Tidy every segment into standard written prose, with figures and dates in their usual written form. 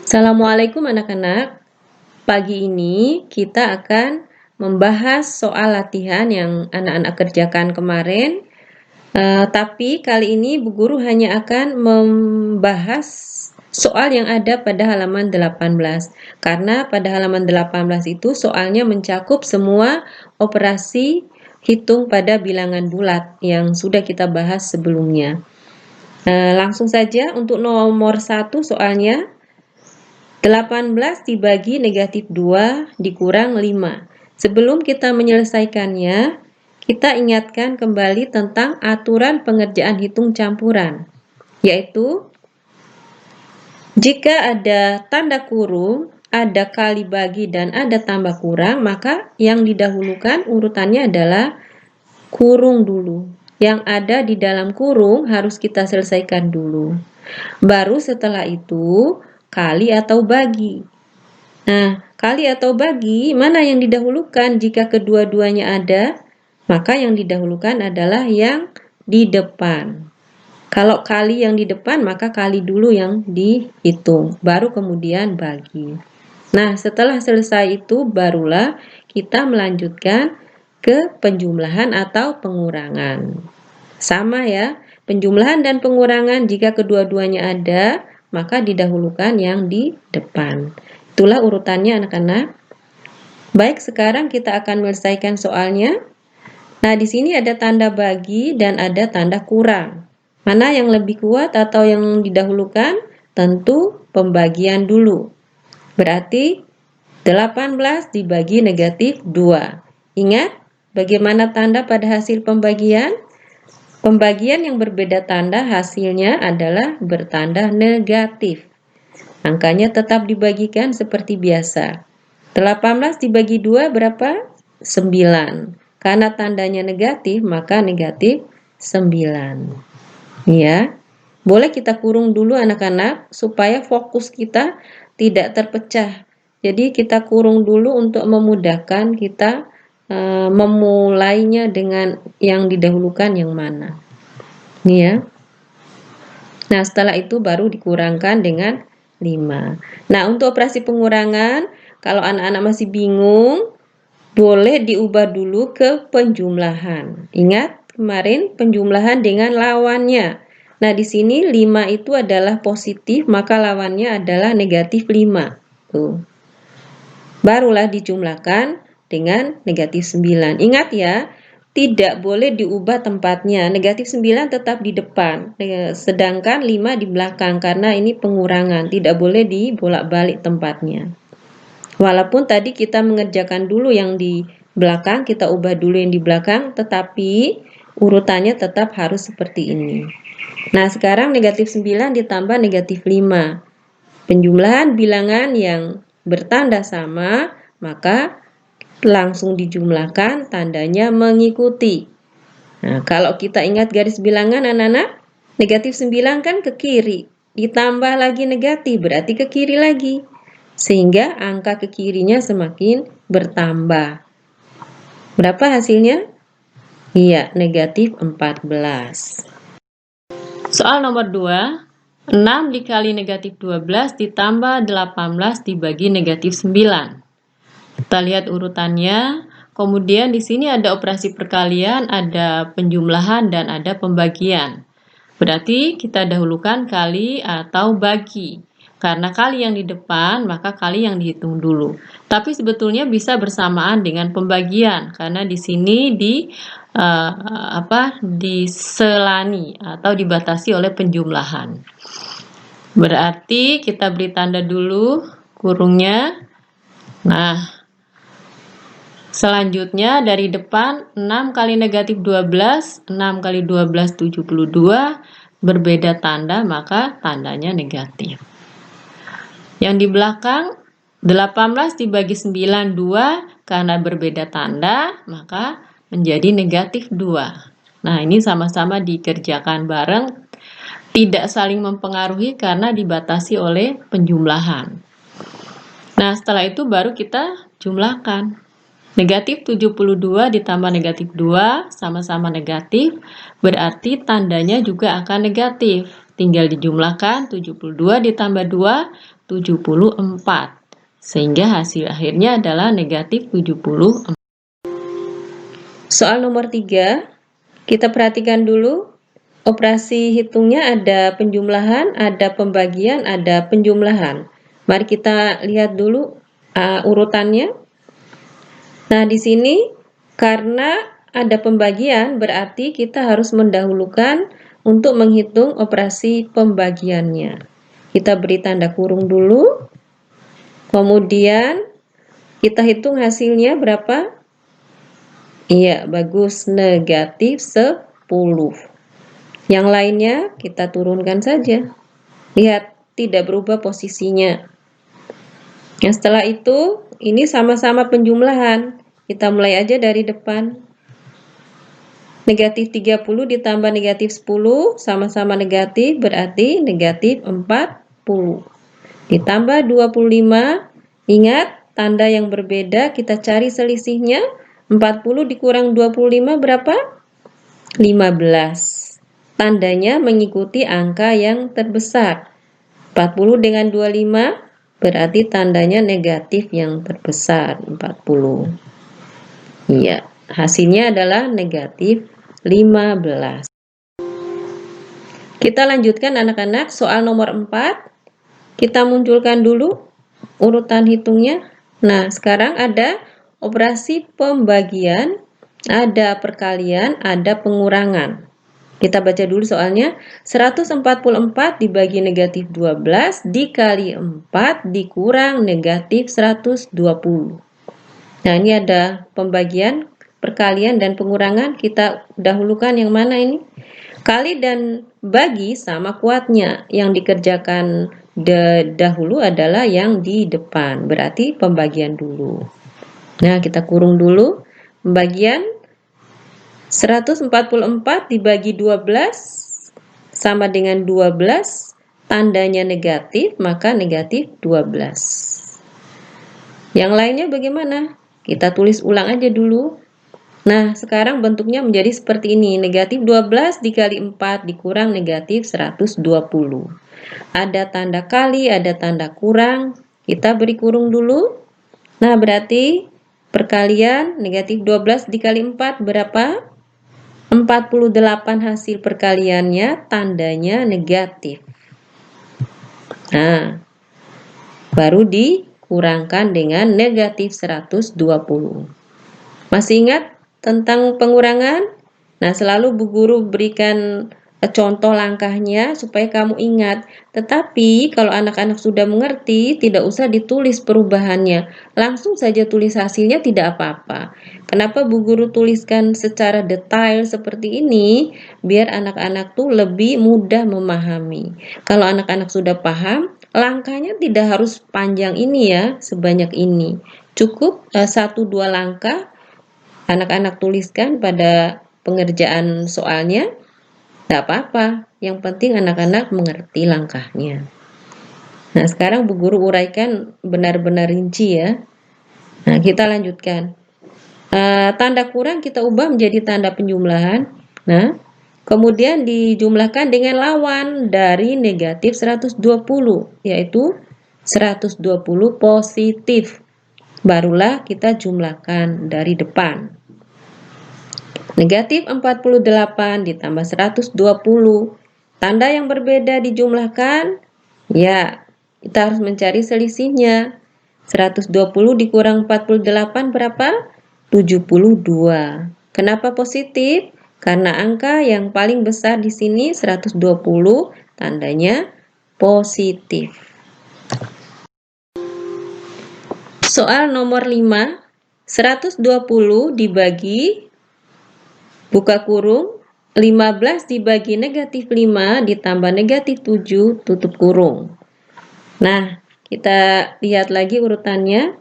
Assalamualaikum anak-anak. Pagi ini kita akan membahas soal latihan yang anak-anak kerjakan kemarin. Tapi kali ini Bu Guru hanya akan membahas soal yang ada pada halaman 18. Karena pada halaman 18 itu soalnya mencakup semua operasi hitung pada bilangan bulat yang sudah kita bahas sebelumnya. Langsung saja untuk nomor 1 soalnya. 18 dibagi negatif 2 dikurang 5. Sebelum kita menyelesaikannya, kita ingatkan kembali tentang aturan pengerjaan hitung campuran, yaitu jika ada tanda kurung, ada kali bagi, dan ada tambah kurang, maka yang didahulukan urutannya adalah kurung dulu. Yang ada di dalam kurung harus kita selesaikan dulu. Baru setelah itu kali atau bagi. Nah, kali atau bagi, mana yang didahulukan? Jika kedua-duanya ada, maka yang didahulukan adalah yang di depan. Kalau kali yang di depan, maka kali dulu yang dihitung, baru kemudian bagi. Nah, setelah selesai itu, barulah kita melanjutkan ke penjumlahan atau pengurangan. Sama ya, penjumlahan dan pengurangan jika kedua-duanya ada, maka didahulukan yang di depan. Itulah urutannya anak-anak. Baik, sekarang kita akan menyelesaikan soalnya. Nah, di sini ada tanda bagi dan ada tanda kurang. Mana yang lebih kuat atau yang didahulukan? Tentu pembagian dulu. Berarti 18 dibagi negatif 2. Ingat bagaimana tanda pada hasil pembagian? Pembagian yang berbeda tanda hasilnya adalah bertanda negatif. Angkanya tetap dibagikan seperti biasa. 18 dibagi 2 berapa? 9. Karena tandanya negatif, maka negatif 9. Ya. Boleh kita kurung dulu anak-anak supaya fokus kita tidak terpecah. Jadi kita kurung dulu untuk memudahkan kita memulainya dengan yang didahulukan yang mana. Ini ya. Nah, setelah itu baru dikurangkan dengan 5. Nah, untuk operasi pengurangan, kalau anak-anak masih bingung, boleh diubah dulu ke penjumlahan. Ingat kemarin penjumlahan dengan lawannya. Nah, di sini 5 itu adalah positif, maka lawannya adalah negatif 5. Tuh. Barulah dijumlahkan dengan negatif 9. Ingat ya, tidak boleh diubah tempatnya. Negatif 9 tetap di depan, sedangkan 5 di belakang karena ini pengurangan. Tidak boleh dibolak-balik tempatnya. Walaupun tadi kita mengerjakan dulu yang di belakang, kita ubah dulu yang di belakang, tetapi urutannya tetap harus seperti ini. Nah, sekarang negatif 9 ditambah negatif 5. Penjumlahan bilangan yang bertanda sama, maka langsung dijumlahkan, tandanya mengikuti. Nah, kalau kita ingat garis bilangan anak-anak, negatif 9 kan ke kiri, ditambah lagi negatif, berarti ke kiri lagi. Sehingga angka ke kirinya semakin bertambah. Berapa hasilnya? Iya, negatif 14. Soal nomor 2, 6 dikali negatif 12 ditambah 18 dibagi negatif 9. Kita lihat urutannya. Kemudian di sini ada operasi perkalian, ada penjumlahan, dan ada pembagian. Berarti kita dahulukan kali atau bagi. Karena kali yang di depan, maka kali yang dihitung dulu. Tapi sebetulnya bisa bersamaan dengan pembagian, karena di sini diselani atau dibatasi oleh penjumlahan. Berarti kita beri tanda dulu kurungnya. Nah, selanjutnya dari depan 6 kali negatif 12, 6 kali 12 72, berbeda tanda maka tandanya negatif. Yang di belakang 18 dibagi 9 2, karena berbeda tanda maka menjadi negatif 2. Nah, ini sama-sama dikerjakan bareng, tidak saling mempengaruhi karena dibatasi oleh penjumlahan. Nah, setelah itu baru kita jumlahkan. Negatif 72 ditambah negatif 2 sama-sama negatif, berarti tandanya juga akan negatif. tinggal dijumlahkan, 72 ditambah 2, 74. Sehingga hasil akhirnya adalah negatif 74. Soal nomor 3, kita perhatikan dulu. Operasi hitungnya ada penjumlahan, ada pembagian, ada penjumlahan. Mari kita lihat dulu urutannya. Nah, di sini karena ada pembagian berarti kita harus mendahulukan untuk menghitung operasi pembagiannya. Kita beri tanda kurung dulu. Kemudian kita hitung hasilnya berapa? Iya, bagus, negatif 10. Yang lainnya kita turunkan saja. Lihat, tidak berubah posisinya. Nah, setelah itu, ini sama-sama penjumlahan. Kita mulai aja dari depan. Negatif 30 ditambah negatif 10, sama-sama negatif, berarti negatif 40. Ditambah 25, ingat, tanda yang berbeda, kita cari selisihnya. 40 dikurang 25 berapa? 15. Tandanya mengikuti angka yang terbesar. 40 dengan 25 berarti tandanya negatif yang terbesar, 40. Iya, hasilnya adalah negatif 15. Kita lanjutkan anak-anak, soal nomor 4. Kita munculkan dulu urutan hitungnya. Nah, sekarang ada operasi pembagian, ada perkalian, ada pengurangan. Kita baca dulu soalnya. 144 dibagi negatif 12 dikali 4 dikurang negatif 120. Nah, ini ada pembagian, perkalian, dan pengurangan. Kita dahulukan yang mana ini? Kali dan bagi sama kuatnya. Yang dikerjakan dahulu adalah yang di depan. Berarti pembagian dulu. Nah, kita kurung dulu. Pembagian 144 dibagi 12 sama dengan 12. Tandanya negatif, maka negatif 12. Yang lainnya bagaimana? Kita tulis ulang aja dulu. Nah, sekarang bentuknya menjadi seperti ini. Negatif 12 dikali 4 dikurang negatif 120. Ada tanda kali, ada tanda kurang. Kita beri kurung dulu. Nah, berarti perkalian negatif 12 dikali 4 berapa? 48 hasil perkaliannya, tandanya negatif. Nah, baru dikurangkan dengan negatif 120. Masih ingat tentang pengurangan? Nah, selalu Bu Guru berikan contoh langkahnya supaya kamu ingat. Tetapi kalau anak-anak sudah mengerti, tidak usah ditulis perubahannya. Langsung saja tulis hasilnya, tidak apa-apa. Kenapa Bu Guru tuliskan secara detail seperti ini? Biar anak-anak tuh lebih mudah memahami. Kalau anak-anak sudah paham, langkahnya tidak harus panjang ini ya, sebanyak ini. Cukup 1-2 langkah anak-anak tuliskan pada pengerjaan soalnya. Tidak apa-apa, yang penting anak-anak mengerti langkahnya. Nah, sekarang Bu Guru uraikan benar-benar rinci ya. Nah, kita lanjutkan. Tanda kurang kita ubah menjadi tanda penjumlahan. Nah, kemudian dijumlahkan dengan lawan dari negatif 120, yaitu 120 positif. Barulah kita jumlahkan dari depan. Negatif 48 ditambah 120. Tanda yang berbeda dijumlahkan. Ya, kita harus mencari selisihnya. 120 dikurang 48 berapa? 72. Kenapa positif? Karena angka yang paling besar di sini 120, tandanya positif. Soal nomor 5. 120 dibagi buka kurung, 15 dibagi negatif 5 ditambah negatif 7 tutup kurung. Nah, kita lihat lagi urutannya.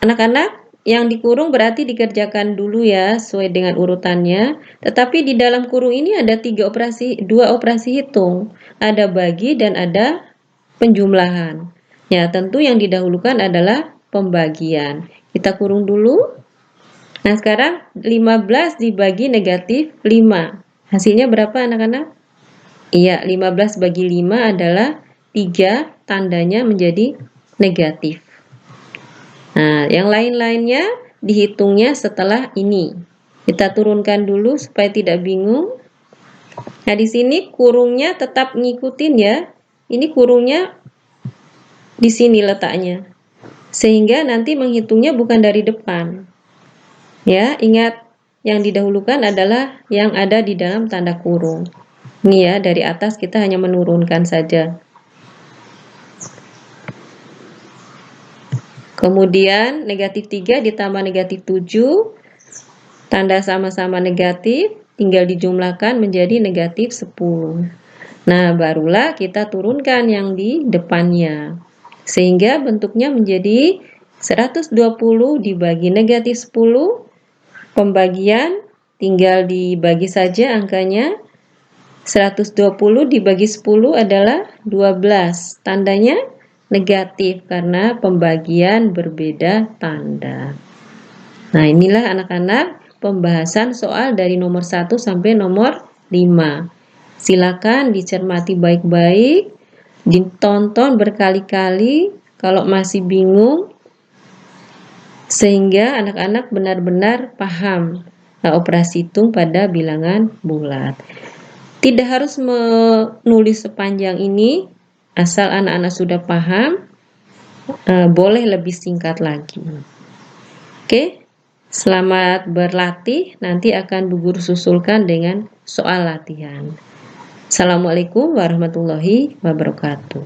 Anak-anak, yang dikurung berarti dikerjakan dulu ya, sesuai dengan urutannya. Tetapi di dalam kurung ini ada 2 operasi hitung. Ada bagi dan ada penjumlahan. Ya, tentu yang didahulukan adalah pembagian. Kita kurung dulu. Nah, sekarang 15 dibagi negatif 5. Hasilnya berapa anak-anak? Iya, 15 bagi 5 adalah 3, tandanya menjadi negatif. Nah, yang lain-lainnya dihitungnya setelah ini. Kita turunkan dulu supaya tidak bingung. Nah, di sini kurungnya tetap ngikutin ya. Ini kurungnya di sini letaknya. Sehingga nanti menghitungnya bukan dari depan. Ya, ingat yang didahulukan adalah yang ada di dalam tanda kurung. Ini ya, dari atas kita hanya menurunkan saja. Kemudian negatif 3 ditambah negatif 7, tanda sama-sama negatif, tinggal dijumlahkan menjadi negatif 10. Nah, barulah kita turunkan yang di depannya. Sehingga bentuknya menjadi 120 dibagi negatif 10, pembagian tinggal dibagi saja angkanya. 120 dibagi 10 adalah 12. Tandanya negatif karena pembagian berbeda tanda. Nah, inilah anak-anak pembahasan soal dari nomor 1 sampai nomor 5. Silakan dicermati baik-baik, ditonton berkali-kali kalau masih bingung, sehingga anak-anak benar-benar paham operasi hitung pada bilangan bulat. Tidak harus menulis sepanjang ini, asal anak-anak sudah paham, boleh lebih singkat lagi. Oke, selamat berlatih, nanti akan Bu Guru susulkan dengan soal latihan. Assalamualaikum warahmatullahi wabarakatuh.